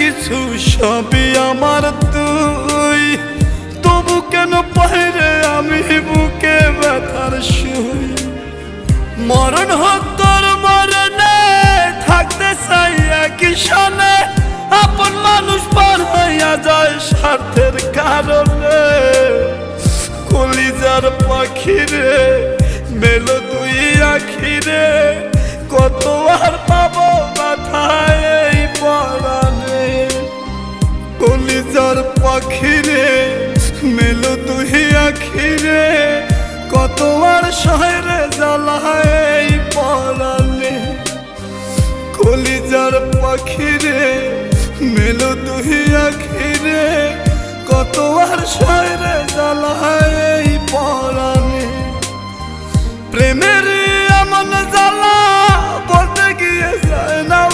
কিছু সবই আমার তুই, তবু কেন পাইরে আমি বুকে ব্যথার সুই। মরণ হোক তোর মরণে থাকতে চাই একই সনে, আপন মানুষ পার হইয়া যায় স্বার্থের কারণে। কলিজার পাখিরে মেলো দুই আখিরে, কত আর পাবো মাথায় এই পরাণে। কলিজার পাখিরে মেলো দুই আখিরে, কত আর শহরে জ্বালায় এই পরাণে। কলিজার পাখিরে মেলো দুই আখিরে, কত আর শহরে জ্বালায় এই পরাণে। প্রেমের এমন জ্বালা বলতে গিয়ে যায় না